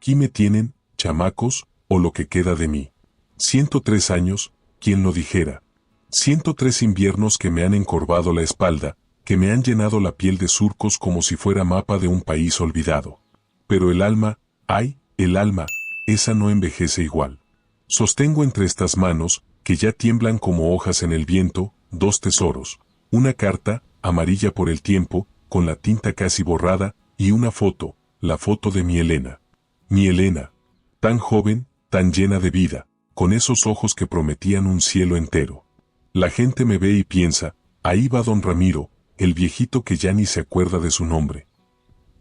Aquí me tienen, chamacos, o lo que queda de mí. 103 años, ¿quién lo dijera? 103 inviernos que me han encorvado la espalda, que me han llenado la piel de surcos como si fuera mapa de un país olvidado. Pero el alma, ¡ay, el alma! Esa no envejece igual. Sostengo entre estas manos, que ya tiemblan como hojas en el viento, dos tesoros, una carta, amarilla por el tiempo, con la tinta casi borrada, y una foto, la foto de mi Elena. Mi Elena, tan joven, tan llena de vida, con esos ojos que prometían un cielo entero. La gente me ve y piensa, ahí va don Ramiro, el viejito que ya ni se acuerda de su nombre.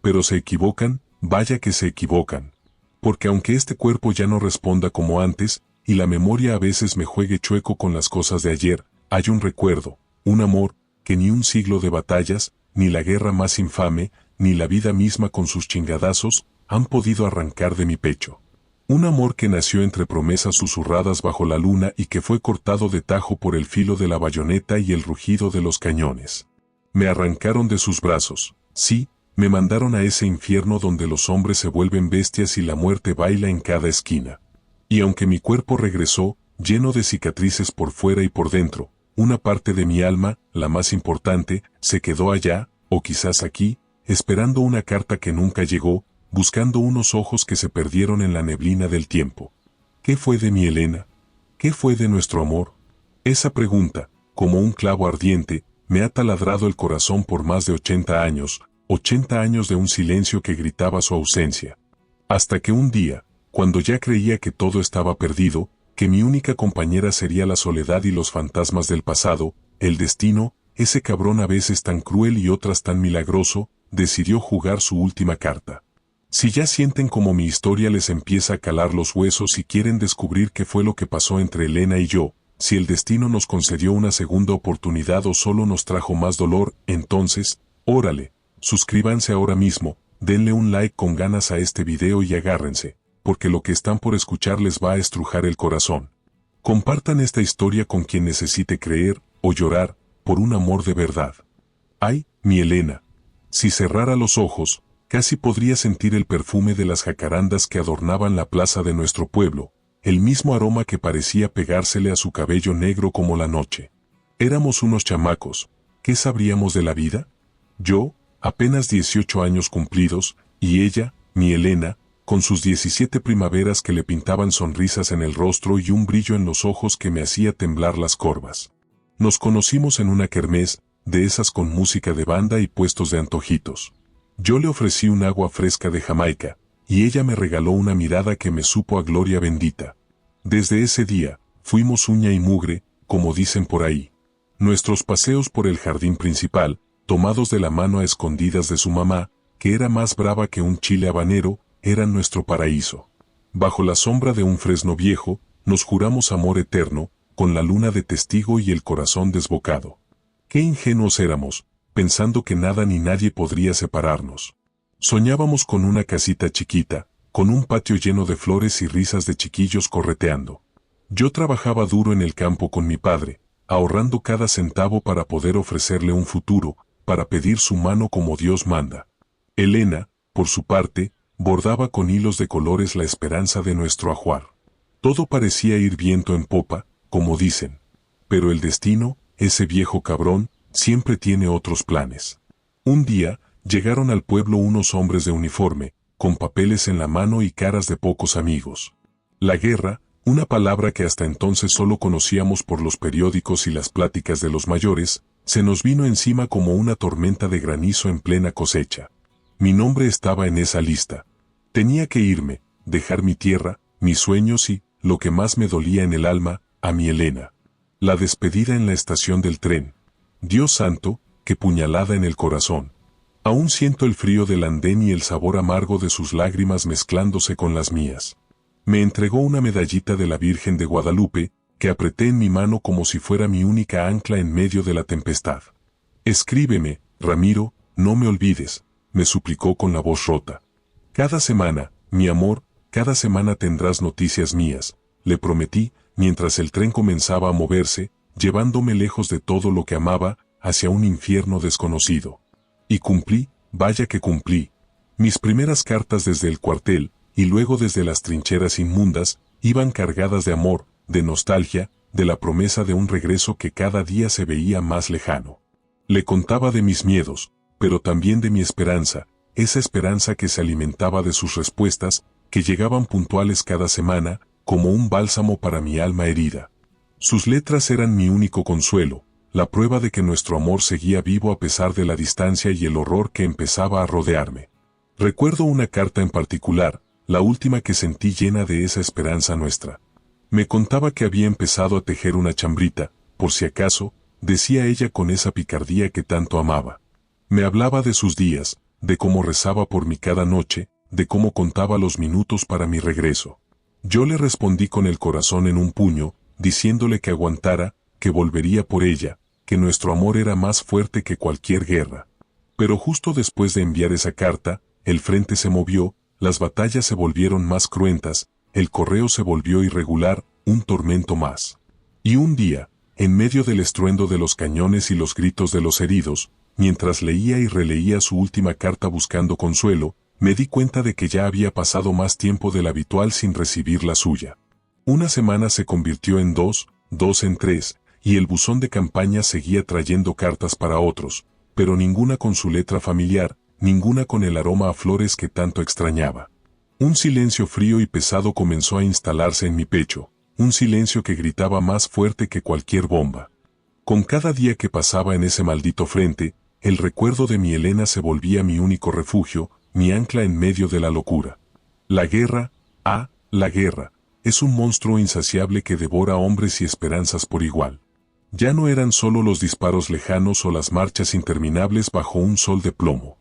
Pero se equivocan, vaya que se equivocan. Porque aunque este cuerpo ya no responda como antes, y la memoria a veces me juegue chueco con las cosas de ayer, hay un recuerdo, un amor, que ni un siglo de batallas, ni la guerra más infame, ni la vida misma con sus chingadazos, han podido arrancar de mi pecho. Un amor que nació entre promesas susurradas bajo la luna y que fue cortado de tajo por el filo de la bayoneta y el rugido de los cañones. Me arrancaron de sus brazos, sí, me mandaron a ese infierno donde los hombres se vuelven bestias y la muerte baila en cada esquina. Y aunque mi cuerpo regresó, lleno de cicatrices por fuera y por dentro, una parte de mi alma, la más importante, se quedó allá, o quizás aquí, esperando una carta que nunca llegó, buscando unos ojos que se perdieron en la neblina del tiempo. ¿Qué fue de mi Elena? ¿Qué fue de nuestro amor? Esa pregunta, como un clavo ardiente, me ha taladrado el corazón por más de 80 años de un silencio que gritaba su ausencia. Hasta que un día, cuando ya creía que todo estaba perdido, que mi única compañera sería la soledad y los fantasmas del pasado, el destino, ese cabrón a veces tan cruel y otras tan milagroso, decidió jugar su última carta. Si ya sienten como mi historia les empieza a calar los huesos y quieren descubrir qué fue lo que pasó entre Elena y yo, si el destino nos concedió una segunda oportunidad o solo nos trajo más dolor, entonces, órale, suscríbanse ahora mismo, denle un like con ganas a este video y agárrense, porque lo que están por escuchar les va a estrujar el corazón. Compartan esta historia con quien necesite creer o llorar por un amor de verdad. Ay, mi Elena. Si cerrara los ojos, casi podría sentir el perfume de las jacarandas que adornaban la plaza de nuestro pueblo, el mismo aroma que parecía pegársele a su cabello negro como la noche. Éramos unos chamacos, ¿qué sabríamos de la vida? Yo, apenas 18 años cumplidos, y ella, mi Elena, con sus 17 primaveras que le pintaban sonrisas en el rostro y un brillo en los ojos que me hacía temblar las corvas. Nos conocimos en una kermés, de esas con música de banda y puestos de antojitos. Yo le ofrecí un agua fresca de Jamaica, y ella me regaló una mirada que me supo a gloria bendita. Desde ese día, fuimos uña y mugre, como dicen por ahí. Nuestros paseos por el jardín principal, tomados de la mano a escondidas de su mamá, que era más brava que un chile habanero, eran nuestro paraíso. Bajo la sombra de un fresno viejo, nos juramos amor eterno, con la luna de testigo y el corazón desbocado. Qué ingenuos éramos, pensando que nada ni nadie podría separarnos. Soñábamos con una casita chiquita, con un patio lleno de flores y risas de chiquillos correteando. Yo trabajaba duro en el campo con mi padre, ahorrando cada centavo para poder ofrecerle un futuro, para pedir su mano como Dios manda. Elena, por su parte, bordaba con hilos de colores la esperanza de nuestro ajuar. Todo parecía ir viento en popa, como dicen. Pero el destino, ese viejo cabrón, siempre tiene otros planes. Un día, llegaron al pueblo unos hombres de uniforme, con papeles en la mano y caras de pocos amigos. La guerra, una palabra que hasta entonces solo conocíamos por los periódicos y las pláticas de los mayores, se nos vino encima como una tormenta de granizo en plena cosecha. Mi nombre estaba en esa lista. Tenía que irme, dejar mi tierra, mis sueños y, lo que más me dolía en el alma, a mi Elena. La despedida en la estación del tren. Dios santo, qué puñalada en el corazón. Aún siento el frío del andén y el sabor amargo de sus lágrimas mezclándose con las mías. Me entregó una medallita de la Virgen de Guadalupe, que apreté en mi mano como si fuera mi única ancla en medio de la tempestad. Escríbeme, Ramiro, no me olvides, me suplicó con la voz rota. Cada semana, mi amor, cada semana tendrás noticias mías, le prometí, mientras el tren comenzaba a moverse, llevándome lejos de todo lo que amaba, hacia un infierno desconocido. Y cumplí, vaya que cumplí. Mis primeras cartas desde el cuartel, y luego desde las trincheras inmundas, iban cargadas de amor, de nostalgia, de la promesa de un regreso que cada día se veía más lejano. Le contaba de mis miedos, pero también de mi esperanza, esa esperanza que se alimentaba de sus respuestas, que llegaban puntuales cada semana, como un bálsamo para mi alma herida. Sus letras eran mi único consuelo, la prueba de que nuestro amor seguía vivo a pesar de la distancia y el horror que empezaba a rodearme. Recuerdo una carta en particular, la última que sentí llena de esa esperanza nuestra. Me contaba que había empezado a tejer una chambrita, por si acaso, decía ella con esa picardía que tanto amaba. Me hablaba de sus días, de cómo rezaba por mí cada noche, de cómo contaba los minutos para mi regreso. Yo le respondí con el corazón en un puño, diciéndole que aguantara, que volvería por ella, que nuestro amor era más fuerte que cualquier guerra. Pero justo después de enviar esa carta, el frente se movió, las batallas se volvieron más cruentas, el correo se volvió irregular, un tormento más. Y un día, en medio del estruendo de los cañones y los gritos de los heridos, mientras leía y releía su última carta buscando consuelo, me di cuenta de que ya había pasado más tiempo del habitual sin recibir la suya. Una semana se convirtió en dos en tres, y el buzón de campaña seguía trayendo cartas para otros, pero ninguna con su letra familiar, ninguna con el aroma a flores que tanto extrañaba. Un silencio frío y pesado comenzó a instalarse en mi pecho, un silencio que gritaba más fuerte que cualquier bomba. Con cada día que pasaba en ese maldito frente, el recuerdo de mi Elena se volvía mi único refugio, mi ancla en medio de la locura. La guerra, la guerra, es un monstruo insaciable que devora hombres y esperanzas por igual. Ya no eran solo los disparos lejanos o las marchas interminables bajo un sol de plomo.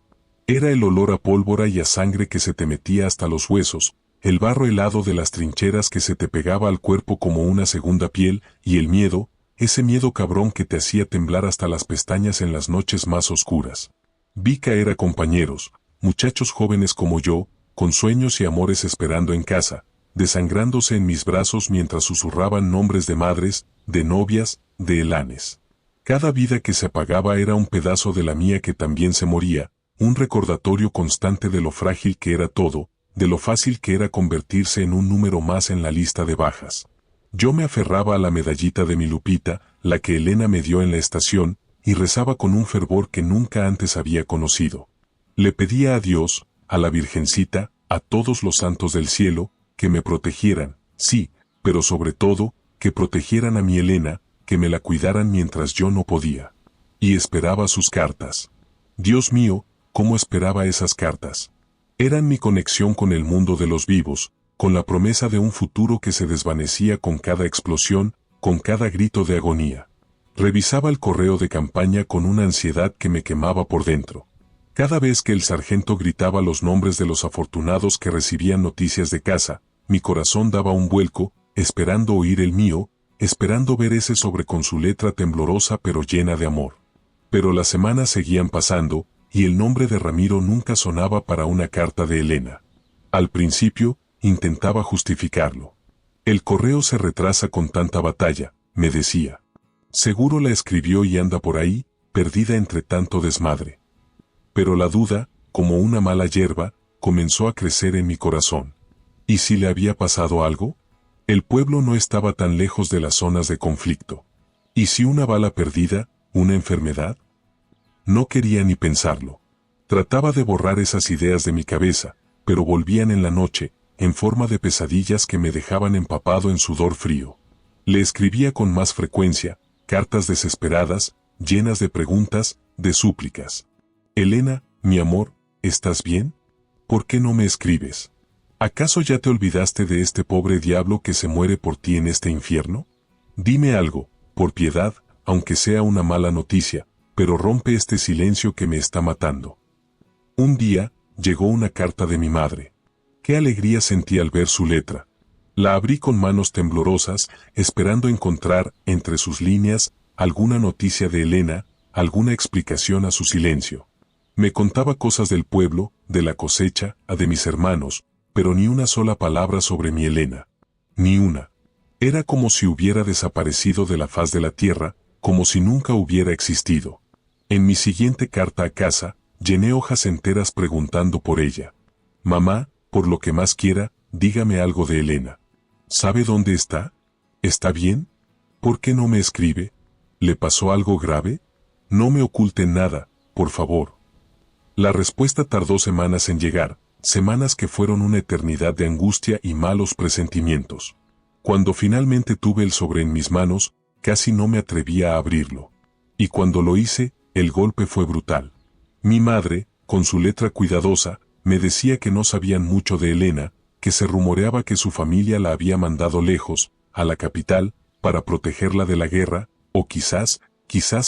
Era el olor a pólvora y a sangre que se te metía hasta los huesos, el barro helado de las trincheras que se te pegaba al cuerpo como una segunda piel, y el miedo, ese miedo cabrón que te hacía temblar hasta las pestañas en las noches más oscuras. Vi caer a compañeros, muchachos jóvenes como yo, con sueños y amores esperando en casa, desangrándose en mis brazos mientras susurraban nombres de madres, de novias, de helanes. Cada vida que se apagaba era un pedazo de la mía que también se moría, un recordatorio constante de lo frágil que era todo, de lo fácil que era convertirse en un número más en la lista de bajas. Yo me aferraba a la medallita de mi Lupita, la que Elena me dio en la estación, y rezaba con un fervor que nunca antes había conocido. Le pedía a Dios, a la Virgencita, a todos los santos del cielo, que me protegieran, sí, pero sobre todo, que protegieran a mi Elena, que me la cuidaran mientras yo no podía. Y esperaba sus cartas. Dios mío, cómo esperaba esas cartas. Eran mi conexión con el mundo de los vivos, con la promesa de un futuro que se desvanecía con cada explosión, con cada grito de agonía. Revisaba el correo de campaña con una ansiedad que me quemaba por dentro. Cada vez que el sargento gritaba los nombres de los afortunados que recibían noticias de casa, mi corazón daba un vuelco, esperando oír el mío, esperando ver ese sobre con su letra temblorosa pero llena de amor. Pero las semanas seguían pasando, y el nombre de Ramiro nunca sonaba para una carta de Elena. Al principio, intentaba justificarlo. El correo se retrasa con tanta batalla, me decía. Seguro la escribió y anda por ahí, perdida entre tanto desmadre. Pero la duda, como una mala hierba, comenzó a crecer en mi corazón. ¿Y si le había pasado algo? El pueblo no estaba tan lejos de las zonas de conflicto. ¿Y si una bala perdida, una enfermedad? No quería ni pensarlo. Trataba de borrar esas ideas de mi cabeza, pero volvían en la noche, en forma de pesadillas que me dejaban empapado en sudor frío. Le escribía con más frecuencia, cartas desesperadas, llenas de preguntas, de súplicas. Elena, mi amor, ¿estás bien? ¿Por qué no me escribes? ¿Acaso ya te olvidaste de este pobre diablo que se muere por ti en este infierno? Dime algo, por piedad, aunque sea una mala noticia, pero rompe este silencio que me está matando. Un día, llegó una carta de mi madre. Qué alegría sentí al ver su letra. La abrí con manos temblorosas, esperando encontrar, entre sus líneas, alguna noticia de Elena, alguna explicación a su silencio. Me contaba cosas del pueblo, de la cosecha, de mis hermanos, pero ni una sola palabra sobre mi Elena. Ni una. Era como si hubiera desaparecido de la faz de la tierra, como si nunca hubiera existido. En mi siguiente carta a casa, llené hojas enteras preguntando por ella. Mamá, por lo que más quiera, dígame algo de Elena. ¿Sabe dónde está? ¿Está bien? ¿Por qué no me escribe? ¿Le pasó algo grave? No me oculte nada, por favor. La respuesta tardó semanas en llegar, semanas que fueron una eternidad de angustia y malos presentimientos. Cuando finalmente tuve el sobre en mis manos, casi no me atrevía a abrirlo. Y cuando lo hice, el golpe fue brutal. Mi madre, con su letra cuidadosa, me decía que no sabían mucho de Elena, que se rumoreaba que su familia la había mandado lejos, a la capital, para protegerla de la guerra, o quizás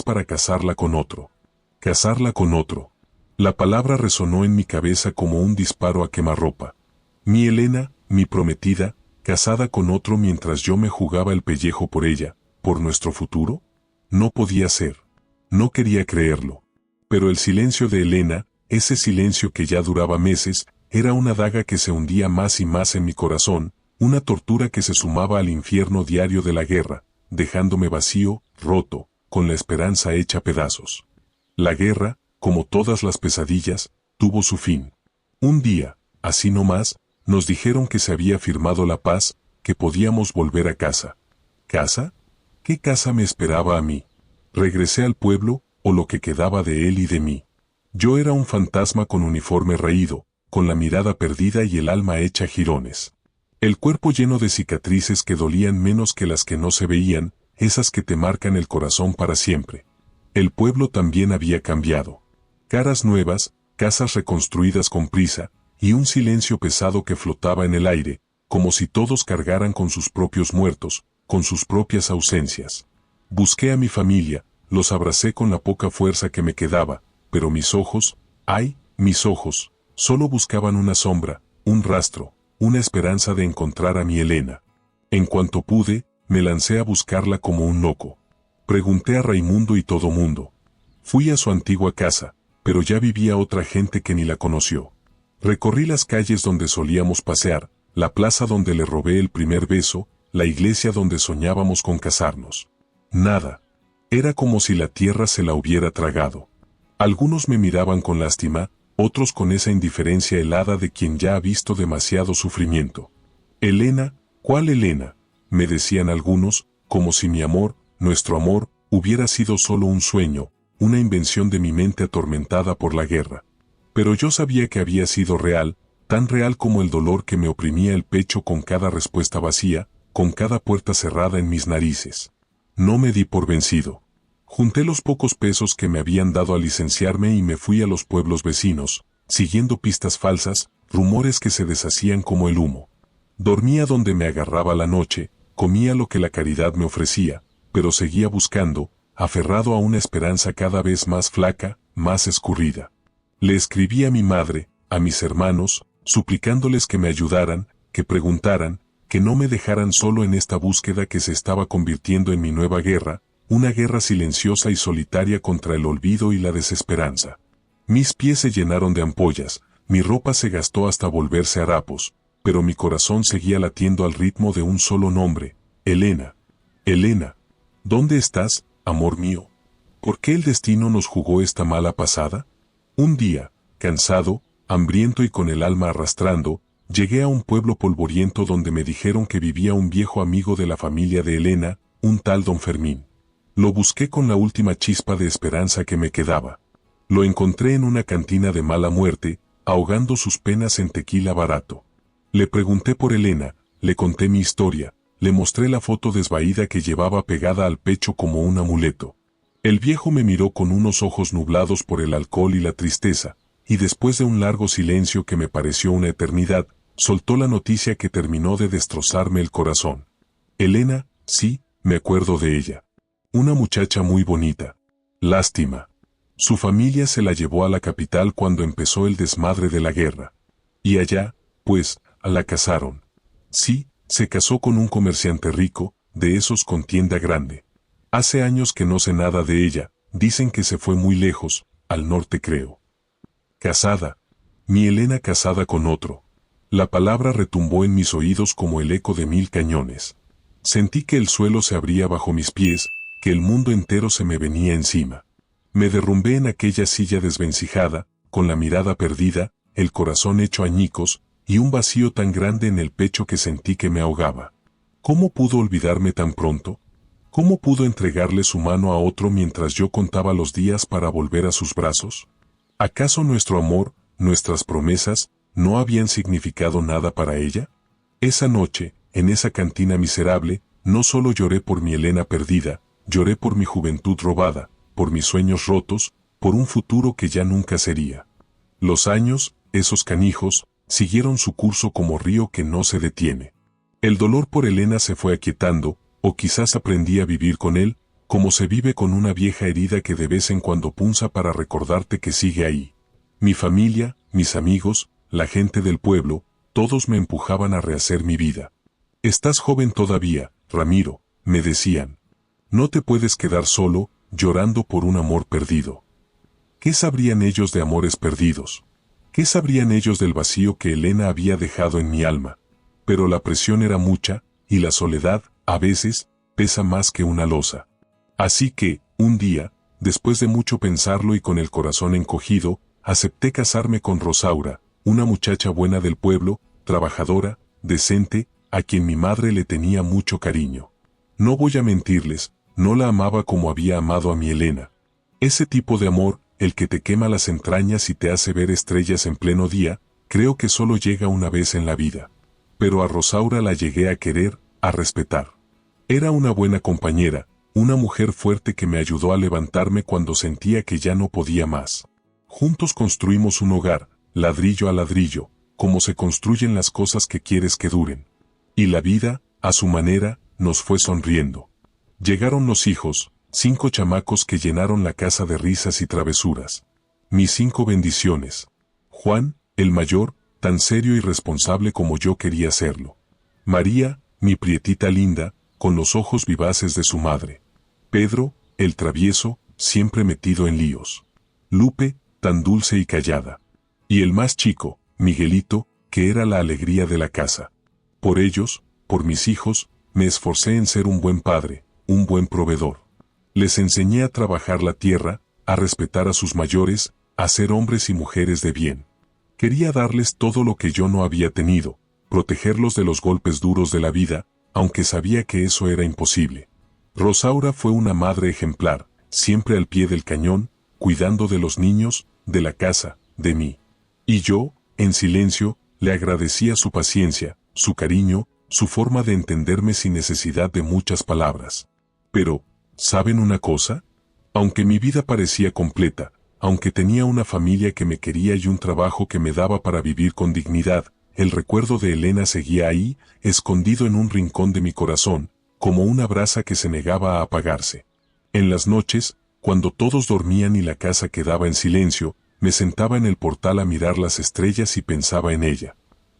para casarla con otro. Casarla con otro. La palabra resonó en mi cabeza como un disparo a quemarropa. Mi Elena, mi prometida, casada con otro mientras yo me jugaba el pellejo por ella, por nuestro futuro. No podía ser. No quería creerlo. Pero el silencio de Elena, ese silencio que ya duraba meses, era una daga que se hundía más y más en mi corazón, una tortura que se sumaba al infierno diario de la guerra, dejándome vacío, roto, con la esperanza hecha pedazos. La guerra, como todas las pesadillas, tuvo su fin. Un día, así nomás, nos dijeron que se había firmado la paz, que podíamos volver a casa. ¿Casa? ¿Qué casa me esperaba a mí? Regresé al pueblo, o lo que quedaba de él y de mí. Yo era un fantasma con uniforme raído, con la mirada perdida y el alma hecha jirones. El cuerpo lleno de cicatrices que dolían menos que las que no se veían, esas que te marcan el corazón para siempre. El pueblo también había cambiado. Caras nuevas, casas reconstruidas con prisa, y un silencio pesado que flotaba en el aire, como si todos cargaran con sus propios muertos, con sus propias ausencias. Busqué a mi familia, los abracé con la poca fuerza que me quedaba, pero mis ojos, ¡ay, mis ojos! Solo buscaban una sombra, un rastro, una esperanza de encontrar a mi Elena. En cuanto pude, me lancé a buscarla como un loco. Pregunté a Raimundo y todo mundo. Fui a su antigua casa, pero ya vivía otra gente que ni la conoció. Recorrí las calles donde solíamos pasear, la plaza donde le robé el primer beso, la iglesia donde soñábamos con casarnos. Nada. Era como si la tierra se la hubiera tragado. Algunos me miraban con lástima, otros con esa indiferencia helada de quien ya ha visto demasiado sufrimiento. Elena, ¿cuál Elena? Me decían algunos, como si mi amor, nuestro amor, hubiera sido solo un sueño, una invención de mi mente atormentada por la guerra. Pero yo sabía que había sido real, tan real como el dolor que me oprimía el pecho con cada respuesta vacía, con cada puerta cerrada en mis narices. No me di por vencido. Junté los pocos pesos que me habían dado al licenciarme y me fui a los pueblos vecinos, siguiendo pistas falsas, rumores que se deshacían como el humo. Dormía donde me agarraba la noche, comía lo que la caridad me ofrecía, pero seguía buscando, aferrado a una esperanza cada vez más flaca, más escurrida. Le escribí a mi madre, a mis hermanos, suplicándoles que me ayudaran, que preguntaran, que no me dejaran solo en esta búsqueda que se estaba convirtiendo en mi nueva guerra, una guerra silenciosa y solitaria contra el olvido y la desesperanza. Mis pies se llenaron de ampollas, mi ropa se gastó hasta volverse harapos, pero mi corazón seguía latiendo al ritmo de un solo nombre, Elena. Elena, ¿dónde estás, amor mío? ¿Por qué el destino nos jugó esta mala pasada? Un día, cansado, hambriento y con el alma arrastrando, llegué a un pueblo polvoriento donde me dijeron que vivía un viejo amigo de la familia de Elena, un tal don Fermín. Lo busqué con la última chispa de esperanza que me quedaba. Lo encontré en una cantina de mala muerte, ahogando sus penas en tequila barato. Le pregunté por Elena, le conté mi historia, le mostré la foto desvaída que llevaba pegada al pecho como un amuleto. El viejo me miró con unos ojos nublados por el alcohol y la tristeza, y después de un largo silencio que me pareció una eternidad, soltó la noticia que terminó de destrozarme el corazón. Elena, sí, me acuerdo de ella. Una muchacha muy bonita. Lástima. Su familia se la llevó a la capital cuando empezó el desmadre de la guerra. Y allá, pues, la casaron. Sí, se casó con un comerciante rico, de esos con tienda grande. Hace años que no sé nada de ella, dicen que se fue muy lejos, al norte creo. Casada. Mi Elena casada con otro. La palabra retumbó en mis oídos como el eco de 1000 cañones. Sentí que el suelo se abría bajo mis pies, que el mundo entero se me venía encima. Me derrumbé en aquella silla desvencijada, con la mirada perdida, el corazón hecho añicos, y un vacío tan grande en el pecho que sentí que me ahogaba. ¿Cómo pudo olvidarme tan pronto? ¿Cómo pudo entregarle su mano a otro mientras yo contaba los días para volver a sus brazos? ¿Acaso nuestro amor, nuestras promesas, no habían significado nada para ella? Esa noche, en esa cantina miserable, no solo lloré por mi Elena perdida, lloré por mi juventud robada, por mis sueños rotos, por un futuro que ya nunca sería. Los años, esos canijos, siguieron su curso como río que no se detiene. El dolor por Elena se fue aquietando, o quizás aprendí a vivir con él, como se vive con una vieja herida que de vez en cuando punza para recordarte que sigue ahí. Mi familia, mis amigos, la gente del pueblo, todos me empujaban a rehacer mi vida. Estás joven todavía, Ramiro, me decían. No te puedes quedar solo, llorando por un amor perdido. ¿Qué sabrían ellos de amores perdidos? ¿Qué sabrían ellos del vacío que Elena había dejado en mi alma? Pero la presión era mucha, y la soledad, a veces, pesa más que una losa. Así que, un día, después de mucho pensarlo y con el corazón encogido, acepté casarme con Rosaura, una muchacha buena del pueblo, trabajadora, decente, a quien mi madre le tenía mucho cariño. No voy a mentirles, no la amaba como había amado a mi Elena. Ese tipo de amor, el que te quema las entrañas y te hace ver estrellas en pleno día, creo que solo llega una vez en la vida. Pero a Rosaura la llegué a querer, a respetar. Era una buena compañera, una mujer fuerte que me ayudó a levantarme cuando sentía que ya no podía más. Juntos construimos un hogar, ladrillo a ladrillo, como se construyen las cosas que quieres que duren. Y la vida, a su manera, nos fue sonriendo. Llegaron los hijos, 5 chamacos que llenaron la casa de risas y travesuras. Mis 5 bendiciones. Juan, el mayor, tan serio y responsable como yo quería serlo. María, mi prietita linda, con los ojos vivaces de su madre. Pedro, el travieso, siempre metido en líos. Lupe, tan dulce y callada. Y el más chico, Miguelito, que era la alegría de la casa. Por ellos, por mis hijos, me esforcé en ser un buen padre, un buen proveedor. Les enseñé a trabajar la tierra, a respetar a sus mayores, a ser hombres y mujeres de bien. Quería darles todo lo que yo no había tenido, protegerlos de los golpes duros de la vida, aunque sabía que eso era imposible. Rosaura fue una madre ejemplar, siempre al pie del cañón, cuidando de los niños, de la casa, de mí. Y yo, en silencio, le agradecía su paciencia, su cariño, su forma de entenderme sin necesidad de muchas palabras. Pero, ¿saben una cosa? Aunque mi vida parecía completa, aunque tenía una familia que me quería y un trabajo que me daba para vivir con dignidad, el recuerdo de Elena seguía ahí, escondido en un rincón de mi corazón, como una brasa que se negaba a apagarse. En las noches, cuando todos dormían y la casa quedaba en silencio, me sentaba en el portal a mirar las estrellas y pensaba en ella.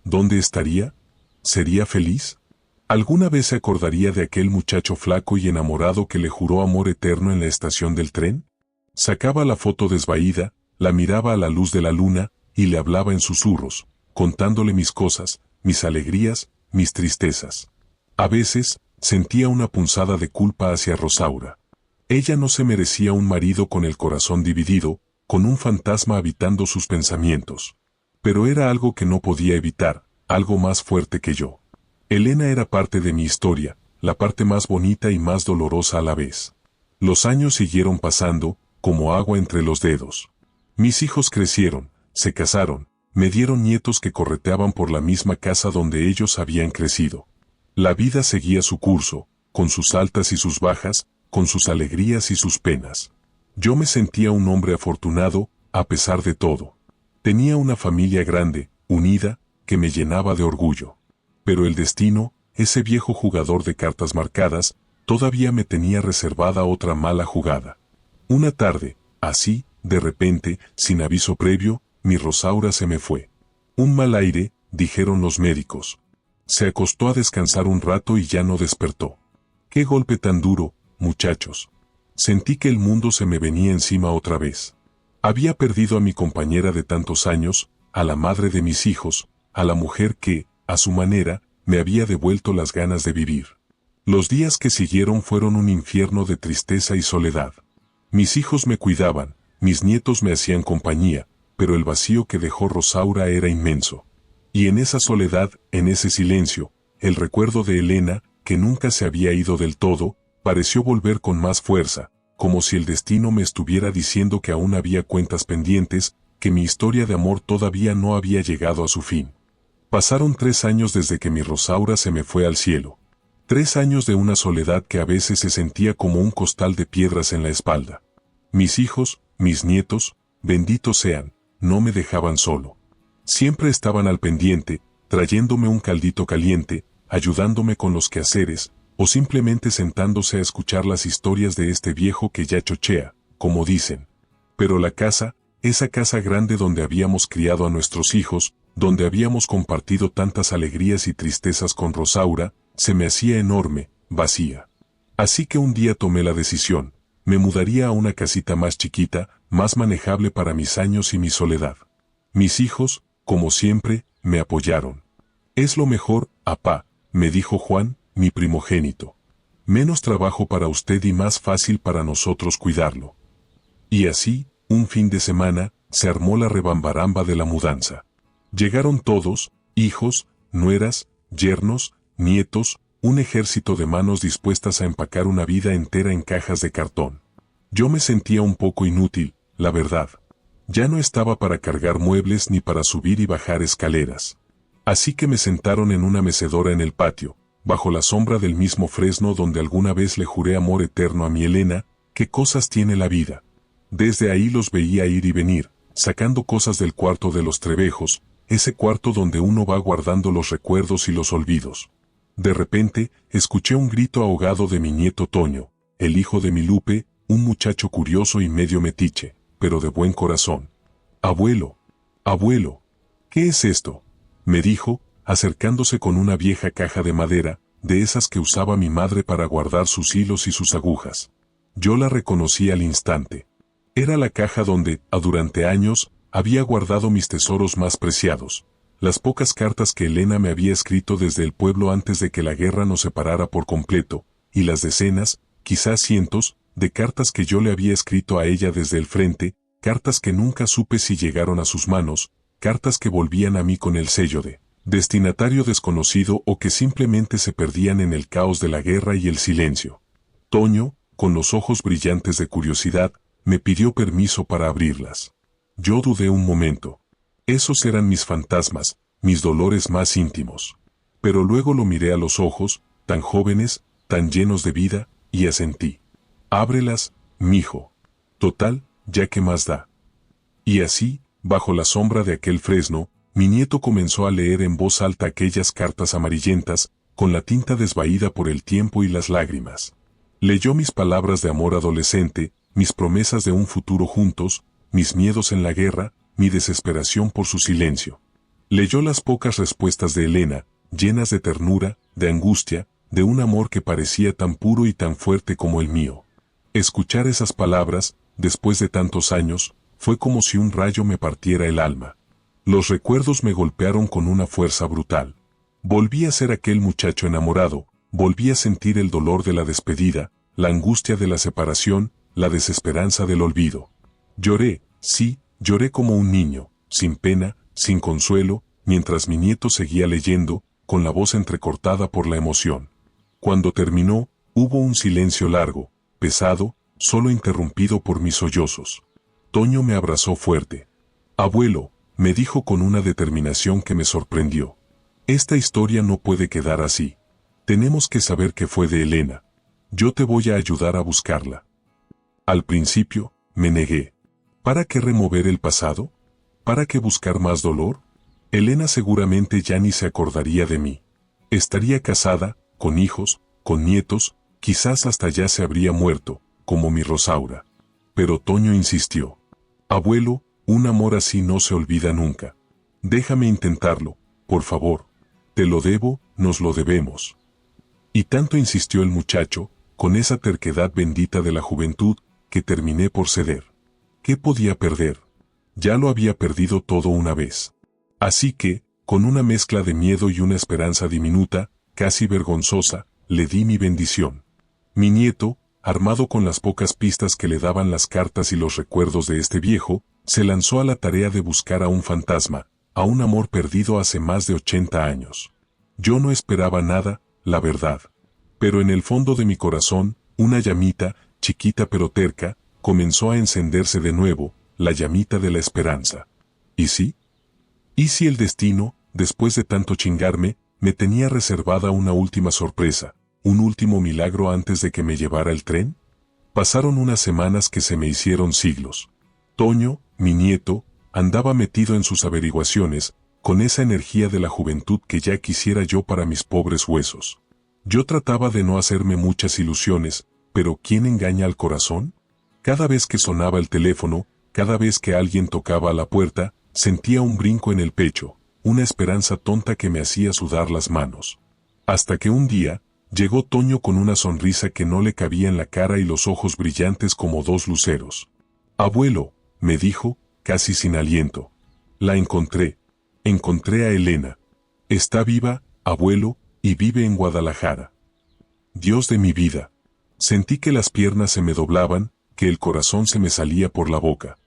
¿Dónde estaría? ¿Sería feliz? ¿Alguna vez se acordaría de aquel muchacho flaco y enamorado que le juró amor eterno en la estación del tren? Sacaba la foto desvaída, la miraba a la luz de la luna, y le hablaba en susurros, contándole mis cosas, mis alegrías, mis tristezas. A veces, sentía una punzada de culpa hacia Rosaura. Ella no se merecía un marido con el corazón dividido, con un fantasma habitando sus pensamientos. Pero era algo que no podía evitar, algo más fuerte que yo. Elena era parte de mi historia, la parte más bonita y más dolorosa a la vez. Los años siguieron pasando, como agua entre los dedos. Mis hijos crecieron, se casaron, me dieron nietos que correteaban por la misma casa donde ellos habían crecido. La vida seguía su curso, con sus altas y sus bajas, con sus alegrías y sus penas. Yo me sentía un hombre afortunado, a pesar de todo. Tenía una familia grande, unida, que me llenaba de orgullo. Pero el destino, ese viejo jugador de cartas marcadas, todavía me tenía reservada otra mala jugada. Una tarde, así, de repente, sin aviso previo, mi Rosaura se me fue. Un mal aire, dijeron los médicos. Se acostó a descansar un rato y ya no despertó. ¡Qué golpe tan duro, muchachos! Sentí que el mundo se me venía encima otra vez. Había perdido a mi compañera de tantos años, a la madre de mis hijos, a la mujer que, a su manera, me había devuelto las ganas de vivir. Los días que siguieron fueron un infierno de tristeza y soledad. Mis hijos me cuidaban, mis nietos me hacían compañía, pero el vacío que dejó Rosaura era inmenso. Y en esa soledad, en ese silencio, el recuerdo de Elena, que nunca se había ido del todo, pareció volver con más fuerza, como si el destino me estuviera diciendo que aún había cuentas pendientes, que mi historia de amor todavía no había llegado a su fin. Pasaron 3 años desde que mi Rosaura se me fue al cielo. 3 años de una soledad que a veces se sentía como un costal de piedras en la espalda. Mis hijos, mis nietos, benditos sean, no me dejaban solo. Siempre estaban al pendiente, trayéndome un caldito caliente, ayudándome con los quehaceres, o simplemente sentándose a escuchar las historias de este viejo que ya chochea, como dicen. Pero la casa, esa casa grande donde habíamos criado a nuestros hijos, donde habíamos compartido tantas alegrías y tristezas con Rosaura, se me hacía enorme, vacía. Así que un día tomé la decisión, me mudaría a una casita más chiquita, más manejable para mis años y mi soledad. Mis hijos, como siempre, me apoyaron. Es lo mejor, apá, me dijo Juan, mi primogénito. Menos trabajo para usted y más fácil para nosotros cuidarlo. Y así, un fin de semana, se armó la rebambaramba de la mudanza. Llegaron todos, hijos, nueras, yernos, nietos, un ejército de manos dispuestas a empacar una vida entera en cajas de cartón. Yo me sentía un poco inútil, la verdad. Ya no estaba para cargar muebles ni para subir y bajar escaleras. Así que me sentaron en una mecedora en el patio, bajo la sombra del mismo fresno donde alguna vez le juré amor eterno a mi Elena. ¿Qué cosas tiene la vida? Desde ahí los veía ir y venir, sacando cosas del cuarto de los Trevejos, ese cuarto donde uno va guardando los recuerdos y los olvidos. De repente, escuché un grito ahogado de mi nieto Toño, el hijo de mi Lupe, un muchacho curioso y medio metiche, pero de buen corazón. Abuelo, abuelo, ¿qué es esto?, me dijo, acercándose con una vieja caja de madera, de esas que usaba mi madre para guardar sus hilos y sus agujas. Yo la reconocí al instante. Era la caja donde, durante años, había guardado mis tesoros más preciados, las pocas cartas que Elena me había escrito desde el pueblo antes de que la guerra nos separara por completo, y las decenas, quizás cientos, de cartas que yo le había escrito a ella desde el frente, cartas que nunca supe si llegaron a sus manos, cartas que volvían a mí con el sello de destinatario desconocido o que simplemente se perdían en el caos de la guerra y el silencio. Toño, con los ojos brillantes de curiosidad, me pidió permiso para abrirlas. Yo dudé un momento. Esos eran mis fantasmas, mis dolores más íntimos. Pero luego lo miré a los ojos, tan jóvenes, tan llenos de vida, y asentí. Ábrelas, mijo. Total, ya que más da. Y así, bajo la sombra de aquel fresno, mi nieto comenzó a leer en voz alta aquellas cartas amarillentas, con la tinta desvaída por el tiempo y las lágrimas. Leyó mis palabras de amor adolescente, mis promesas de un futuro juntos, mis miedos en la guerra, mi desesperación por su silencio. Leyó las pocas respuestas de Elena, llenas de ternura, de angustia, de un amor que parecía tan puro y tan fuerte como el mío. Escuchar esas palabras, después de tantos años, fue como si un rayo me partiera el alma. Los recuerdos me golpearon con una fuerza brutal. Volví a ser aquel muchacho enamorado, volví a sentir el dolor de la despedida, la angustia de la separación, la desesperanza del olvido. Lloré, sí, lloré como un niño, sin pena, sin consuelo, mientras mi nieto seguía leyendo, con la voz entrecortada por la emoción. Cuando terminó, hubo un silencio largo, pesado, solo interrumpido por mis sollozos. Toño me abrazó fuerte. Abuelo, me dijo con una determinación que me sorprendió. Esta historia no puede quedar así. Tenemos que saber qué fue de Elena. Yo te voy a ayudar a buscarla. Al principio, me negué. ¿Para qué remover el pasado? ¿Para qué buscar más dolor? Elena seguramente ya ni se acordaría de mí. Estaría casada, con hijos, con nietos, quizás hasta ya se habría muerto, como mi Rosaura. Pero Toño insistió. Abuelo, un amor así no se olvida nunca. Déjame intentarlo, por favor. Te lo debo, nos lo debemos. Y tanto insistió el muchacho, con esa terquedad bendita de la juventud, que terminé por ceder. ¿Qué podía perder? Ya lo había perdido todo una vez. Así que, con una mezcla de miedo y una esperanza diminuta, casi vergonzosa, le di mi bendición. Mi nieto, armado con las pocas pistas que le daban las cartas y los recuerdos de este viejo, se lanzó a la tarea de buscar a un fantasma, a un amor perdido hace más de 80 años. Yo no esperaba nada, la verdad. Pero en el fondo de mi corazón, una llamita, chiquita pero terca, comenzó a encenderse de nuevo, la llamita de la esperanza. ¿Y sí? ¿Y si el destino, después de tanto chingarme, me tenía reservada una última sorpresa, un último milagro antes de que me llevara el tren? Pasaron unas semanas que se me hicieron siglos. Toño, mi nieto, andaba metido en sus averiguaciones, con esa energía de la juventud que ya quisiera yo para mis pobres huesos. Yo trataba de no hacerme muchas ilusiones, pero ¿quién engaña al corazón? Cada vez que sonaba el teléfono, cada vez que alguien tocaba a la puerta, sentía un brinco en el pecho, una esperanza tonta que me hacía sudar las manos. Hasta que un día, llegó Toño con una sonrisa que no le cabía en la cara y los ojos brillantes como dos luceros. «Abuelo», me dijo, casi sin aliento. «La encontré. Encontré a Elena. Está viva, abuelo, y vive en Guadalajara». Dios de mi vida. Sentí que las piernas se me doblaban, que el corazón se me salía por la boca.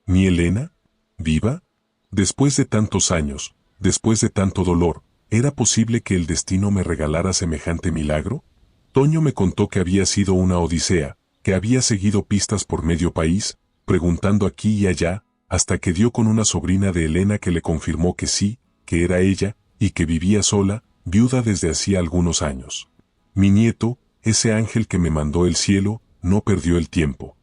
¿Mi Elena? ¿Viva? Después de tantos años, después de tanto dolor, ¿era posible que el destino me regalara semejante milagro? Toño me contó que había sido una odisea, que había seguido pistas por medio país, preguntando aquí y allá, hasta que dio con una sobrina de Elena que le confirmó que sí, que era ella, y que vivía sola, viuda desde hacía algunos años. Mi nieto, ese ángel que me mandó el cielo, no perdió el tiempo.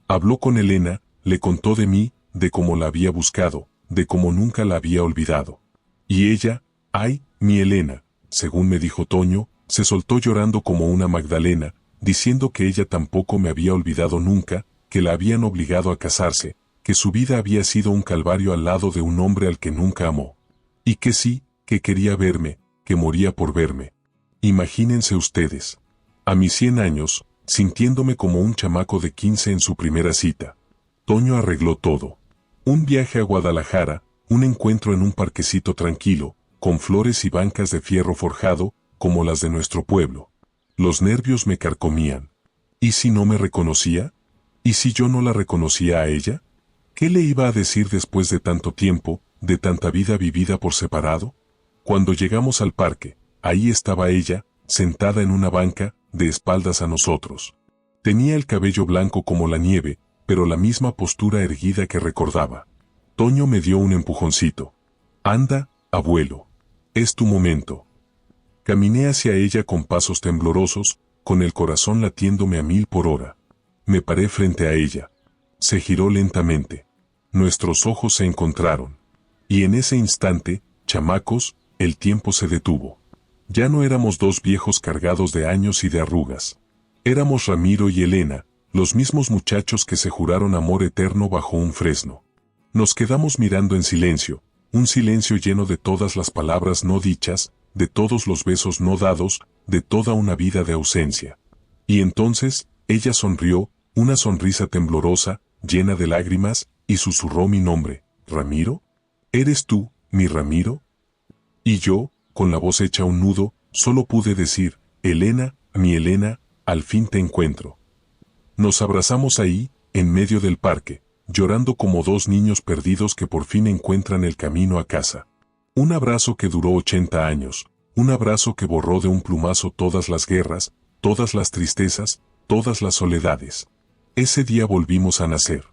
Habló con Elena, le contó de mí, de cómo la había buscado, de cómo nunca la había olvidado. Y ella, ay, mi Elena, según me dijo Toño, se soltó llorando como una Magdalena, diciendo que ella tampoco me había olvidado nunca, que la habían obligado a casarse, que su vida había sido un calvario al lado de un hombre al que nunca amó. Y que sí, que quería verme, que moría por verme. Imagínense ustedes. A mis 100 años, sintiéndome como un chamaco de 15 en su primera cita. Toño arregló todo. Un viaje a Guadalajara, un encuentro en un parquecito tranquilo, con flores y bancas de fierro forjado, como las de nuestro pueblo. Los nervios me carcomían. ¿Y si no me reconocía? ¿Y si yo no la reconocía a ella? ¿Qué le iba a decir después de tanto tiempo, de tanta vida vivida por separado? Cuando llegamos al parque, ahí estaba ella, sentada en una banca, de espaldas a nosotros. Tenía el cabello blanco como la nieve, pero la misma postura erguida que recordaba. Toño me dio un empujoncito. «Anda, abuelo. Es tu momento». Caminé hacia ella con pasos temblorosos, con el corazón latiéndome a 1000 por hora. Me paré frente a ella. Se giró lentamente. Nuestros ojos se encontraron. Y en ese instante, chamacos, el tiempo se detuvo. Ya no éramos dos viejos cargados de años y de arrugas. Éramos Ramiro y Elena, los mismos muchachos que se juraron amor eterno bajo un fresno. Nos quedamos mirando en silencio, un silencio lleno de todas las palabras no dichas, de todos los besos no dados, de toda una vida de ausencia. Y entonces, ella sonrió, una sonrisa temblorosa, llena de lágrimas, y susurró mi nombre. «¿Ramiro? ¿Eres tú, mi Ramiro?» Y yo, con la voz hecha un nudo, solo pude decir, «Elena, mi Elena, al fin te encuentro». Nos abrazamos ahí, en medio del parque, llorando como dos niños perdidos que por fin encuentran el camino a casa. Un abrazo que duró 80 años, un abrazo que borró de un plumazo todas las guerras, todas las tristezas, todas las soledades. Ese día volvimos a nacer.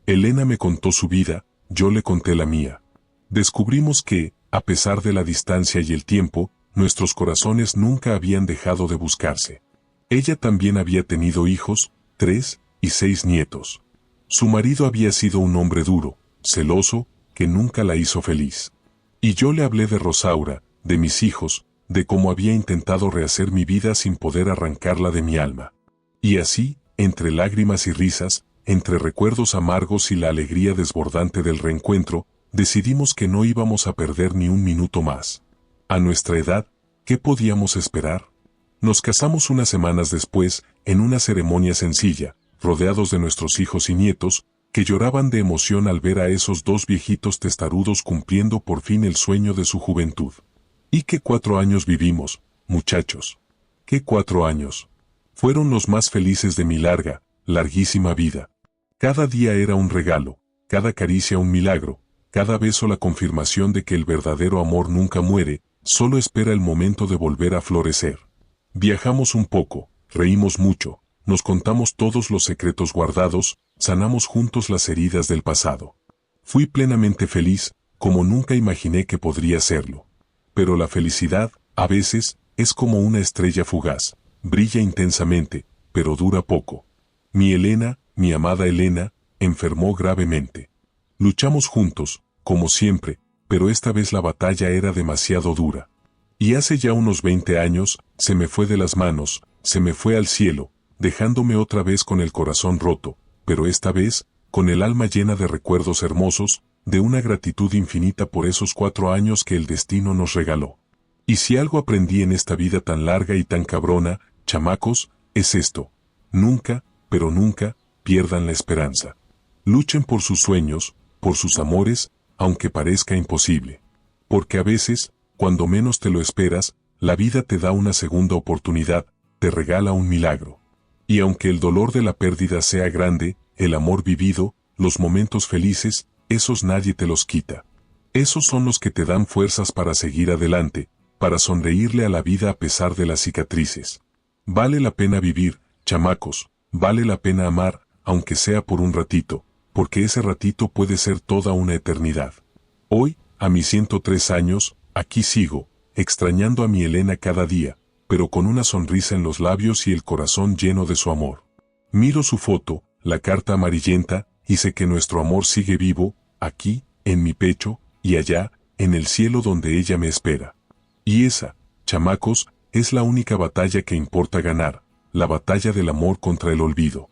Elena me contó su vida, yo le conté la mía. Descubrimos que, a pesar de la distancia y el tiempo, nuestros corazones nunca habían dejado de buscarse. Ella también había tenido hijos, 3 y 6 nietos. Su marido había sido un hombre duro, celoso, que nunca la hizo feliz. Y yo le hablé de Rosaura, de mis hijos, de cómo había intentado rehacer mi vida sin poder arrancarla de mi alma. Y así, entre lágrimas y risas, entre recuerdos amargos y la alegría desbordante del reencuentro, decidimos que no íbamos a perder ni un minuto más. A nuestra edad, ¿qué podíamos esperar? Nos casamos unas semanas después, en una ceremonia sencilla, rodeados de nuestros hijos y nietos, que lloraban de emoción al ver a esos dos viejitos testarudos cumpliendo por fin el sueño de su juventud. ¿Y qué 4 años vivimos, muchachos? ¿Qué 4 años? Fueron los más felices de mi larga, larguísima vida. Cada día era un regalo, cada caricia un milagro, cada beso la confirmación de que el verdadero amor nunca muere, solo espera el momento de volver a florecer. Viajamos un poco, reímos mucho, nos contamos todos los secretos guardados, sanamos juntos las heridas del pasado. Fui plenamente feliz, como nunca imaginé que podría serlo. Pero la felicidad, a veces, es como una estrella fugaz, brilla intensamente, pero dura poco. Mi Elena, mi amada Elena, enfermó gravemente. Luchamos juntos, como siempre, pero esta vez la batalla era demasiado dura. Y hace ya unos 20 años, se me fue de las manos, se me fue al cielo, dejándome otra vez con el corazón roto, pero esta vez, con el alma llena de recuerdos hermosos, de una gratitud infinita por esos 4 años que el destino nos regaló. Y si algo aprendí en esta vida tan larga y tan cabrona, chamacos, es esto: nunca, pero nunca, pierdan la esperanza. Luchen por sus sueños, por sus amores, aunque parezca imposible. Porque a veces, cuando menos te lo esperas, la vida te da una segunda oportunidad, te regala un milagro. Y aunque el dolor de la pérdida sea grande, el amor vivido, los momentos felices, esos nadie te los quita. Esos son los que te dan fuerzas para seguir adelante, para sonreírle a la vida a pesar de las cicatrices. Vale la pena vivir, chamacos, vale la pena amar, aunque sea por un ratito, porque ese ratito puede ser toda una eternidad. Hoy, a mis 103 años, aquí sigo, extrañando a mi Elena cada día, pero con una sonrisa en los labios y el corazón lleno de su amor. Miro su foto, la carta amarillenta, y sé que nuestro amor sigue vivo, aquí, en mi pecho, y allá, en el cielo donde ella me espera. Y esa, chamacos, es la única batalla que importa ganar, la batalla del amor contra el olvido.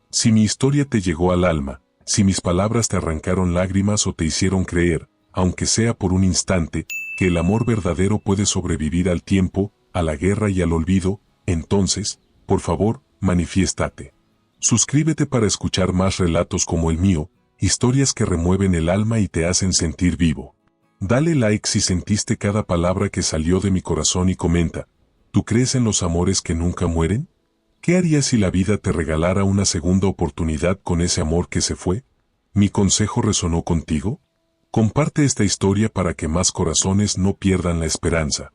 Si mi historia te llegó al alma, si mis palabras te arrancaron lágrimas o te hicieron creer, aunque sea por un instante, que el amor verdadero puede sobrevivir al tiempo, a la guerra y al olvido, entonces, por favor, manifiéstate. Suscríbete para escuchar más relatos como el mío, historias que remueven el alma y te hacen sentir vivo. Dale like si sentiste cada palabra que salió de mi corazón y comenta: ¿tú crees en los amores que nunca mueren? ¿Qué harías si la vida te regalara una segunda oportunidad con ese amor que se fue? ¿Mi consejo resonó contigo? Comparte esta historia para que más corazones no pierdan la esperanza.